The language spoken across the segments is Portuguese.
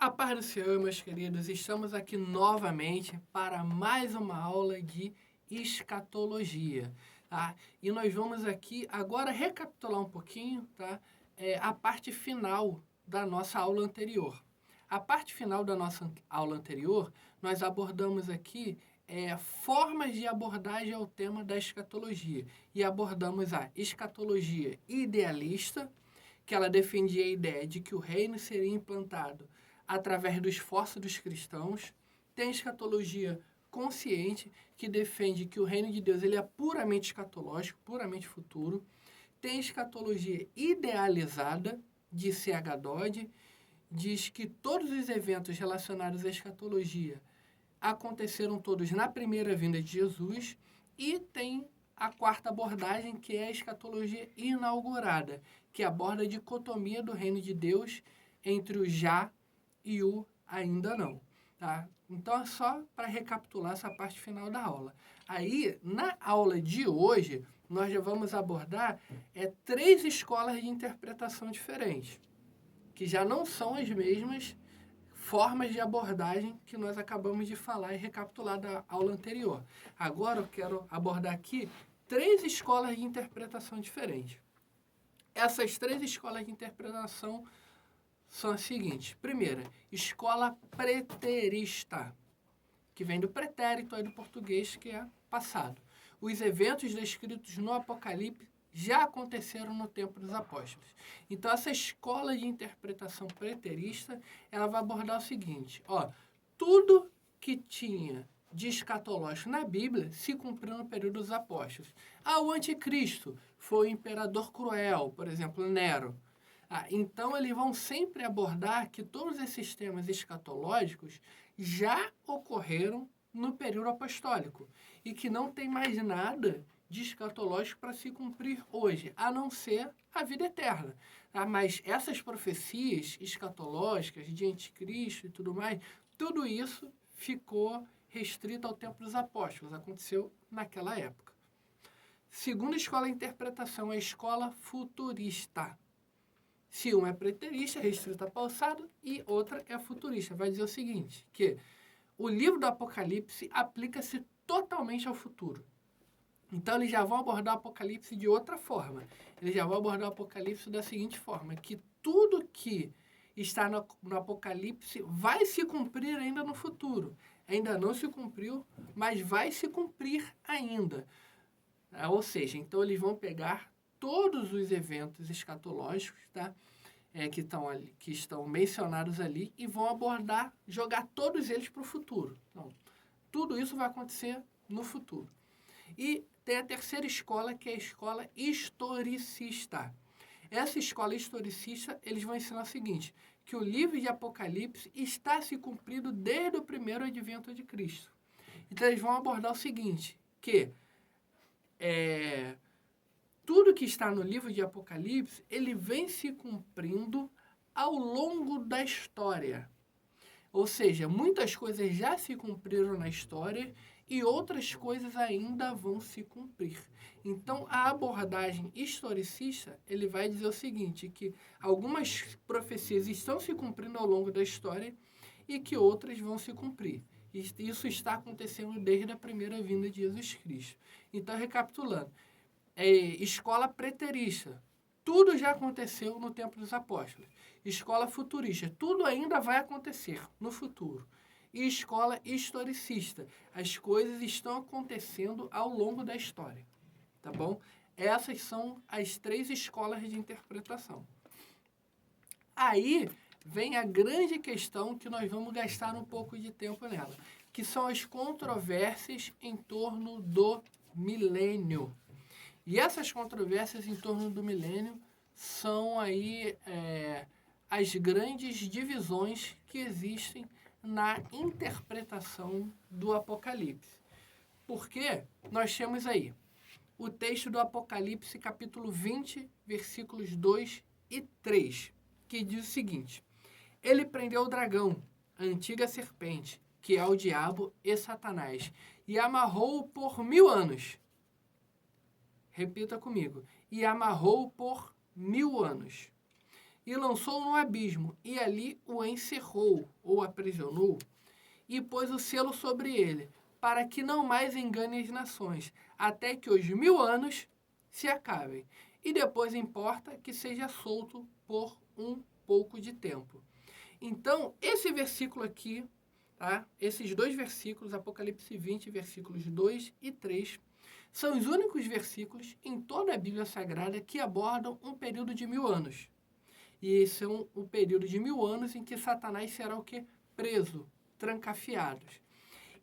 A paz do Senhor, meus queridos, estamos aqui novamente para mais uma aula de escatologia, tá? E nós vamos aqui agora recapitular um pouquinho, tá? A parte final da nossa aula anterior. A parte final da nossa aula anterior, nós abordamos aqui formas de abordagem ao tema da escatologia. E abordamos a escatologia idealista, que ela defendia a ideia de que o reino seria implantado através do esforço dos cristãos. Tem a escatologia consciente, que defende que o reino de Deus ele é puramente escatológico, puramente futuro. Tem a escatologia idealizada, de C.H. Dodd, diz que todos os eventos relacionados à escatologia aconteceram todos na primeira vinda de Jesus. E tem a quarta abordagem, que é a escatologia inaugurada, que aborda a dicotomia do reino de Deus entre o já e o ainda não. Tá? Então, é só para recapitular essa parte final da aula. Aí, na aula de hoje, nós já vamos abordar 3 escolas de interpretação diferentes, que já não são as mesmas formas de abordagem que nós acabamos de falar e recapitular da aula anterior. Agora eu quero abordar aqui 3 escolas de interpretação diferentes. Essas 3 escolas de interpretação são as seguintes. Primeira, escola preterista, que vem do pretérito aí do português, que é passado. Os eventos descritos no Apocalipse já aconteceram no tempo dos apóstolos. Então, essa escola de interpretação preterista, ela vai abordar o seguinte, tudo que tinha de escatológico na Bíblia se cumpriu no período dos apóstolos. O anticristo foi o imperador cruel, por exemplo, Nero. Então, eles vão sempre abordar que todos esses temas escatológicos já ocorreram no período apostólico e que não tem mais nada de escatológico para se cumprir hoje, a não ser a vida eterna. Mas essas profecias escatológicas de anticristo e tudo mais, tudo isso ficou restrito ao tempo dos apóstolos, aconteceu naquela época. Segunda escola de interpretação é a escola futurista. Se uma é preterista, restrita ao passado, e outra é futurista. Vai dizer o seguinte, que o livro do Apocalipse aplica-se totalmente ao futuro. Então, eles já vão abordar o Apocalipse de outra forma. Eles já vão abordar o Apocalipse da seguinte forma, que tudo que está no Apocalipse vai se cumprir ainda no futuro. Ainda não se cumpriu, mas vai se cumprir ainda. Ou seja, então eles vão pegar todos os eventos escatológicos, tá? Que estão mencionados ali e vão abordar, jogar todos eles para o futuro. Então, tudo isso vai acontecer no futuro. E tem a terceira escola, que é a escola historicista. Essa escola historicista, eles vão ensinar o seguinte, que o livro de Apocalipse está se cumprindo desde o primeiro advento de Cristo. Então, eles vão abordar o seguinte, que tudo que está no livro de Apocalipse, ele vem se cumprindo ao longo da história. Ou seja, muitas coisas já se cumpriram na história e outras coisas ainda vão se cumprir. Então, a abordagem historicista, ele vai dizer o seguinte, que algumas profecias estão se cumprindo ao longo da história e que outras vão se cumprir. Isso está acontecendo desde a primeira vinda de Jesus Cristo. Então, recapitulando, escola preterista, tudo já aconteceu no tempo dos apóstolos. Escola futurista, tudo ainda vai acontecer no futuro. E escola historicista, as coisas estão acontecendo ao longo da história. Tá bom? Essas são as 3 escolas de interpretação. Aí vem a grande questão que nós vamos gastar um pouco de tempo nela, que são as controvérsias em torno do milênio. E essas controvérsias em torno do milênio são aí as grandes divisões que existem na interpretação do Apocalipse. Porque nós temos aí o texto do Apocalipse, capítulo 20, versículos 2 e 3, que diz o seguinte, ele prendeu o dragão, a antiga serpente, que é o diabo e Satanás, e amarrou-o por 1000 anos. Repita comigo. E amarrou por 1000 anos. e lançou no abismo, e ali o encerrou, ou aprisionou, e pôs o selo sobre ele, para que não mais engane as nações, até que os 1000 anos se acabem. E depois importa que seja solto por um pouco de tempo. Então, esse versículo aqui, tá? Esses dois versículos, Apocalipse 20, versículos 2 e 3, são os únicos versículos em toda a Bíblia Sagrada que abordam um período de 1000 anos. E esse é um período de 1000 anos em que Satanás será o quê? Preso, trancafiado.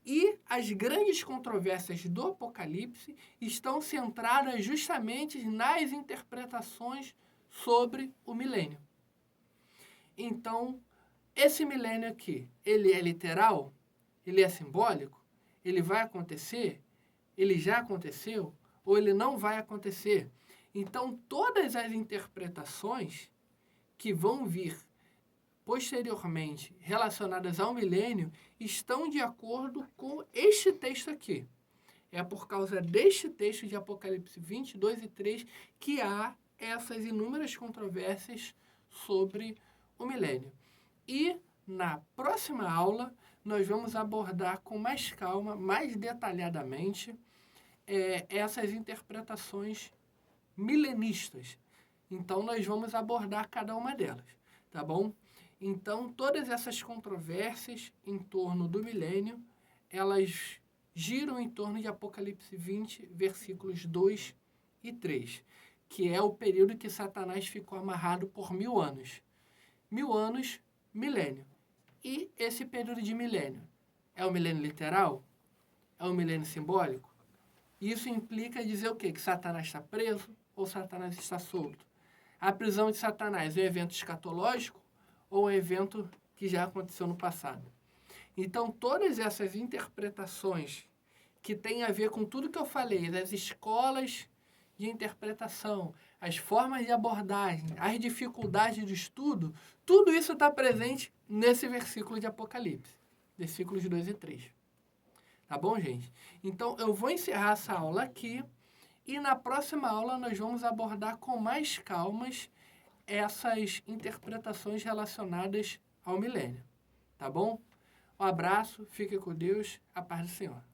E as grandes controvérsias do Apocalipse estão centradas justamente nas interpretações sobre o milênio. Então, esse milênio aqui, ele é literal? Ele é simbólico? Ele vai acontecer? Ele já aconteceu? Ou ele não vai acontecer? Então, todas as interpretações que vão vir posteriormente relacionadas ao milênio estão de acordo com este texto aqui. É por causa deste texto de Apocalipse 20, 2 e 3 que há essas inúmeras controvérsias sobre o milênio. E na próxima aula nós vamos abordar com mais calma, mais detalhadamente, essas interpretações milenistas. Então nós vamos abordar cada uma delas, tá bom? Então todas essas controvérsias em torno do milênio, elas giram em torno de Apocalipse 20, versículos 2 e 3, que é o período que Satanás ficou amarrado por 1000 anos. 1000 anos, milênio. E esse período de milênio é o milênio literal? É o milênio simbólico? Isso implica dizer o quê? Que Satanás está preso ou Satanás está solto? A prisão de Satanás é um evento escatológico ou é um evento que já aconteceu no passado? Então, todas essas interpretações que têm a ver com tudo que eu falei, das escolas de interpretação, as formas de abordagem, as dificuldades de estudo, tudo isso está presente nesse versículo de Apocalipse, versículos 2 e 3. Tá bom, gente? Então, eu vou encerrar essa aula aqui e na próxima aula nós vamos abordar com mais calmas essas interpretações relacionadas ao milênio. Tá bom? Um abraço, fique com Deus, a paz do Senhor.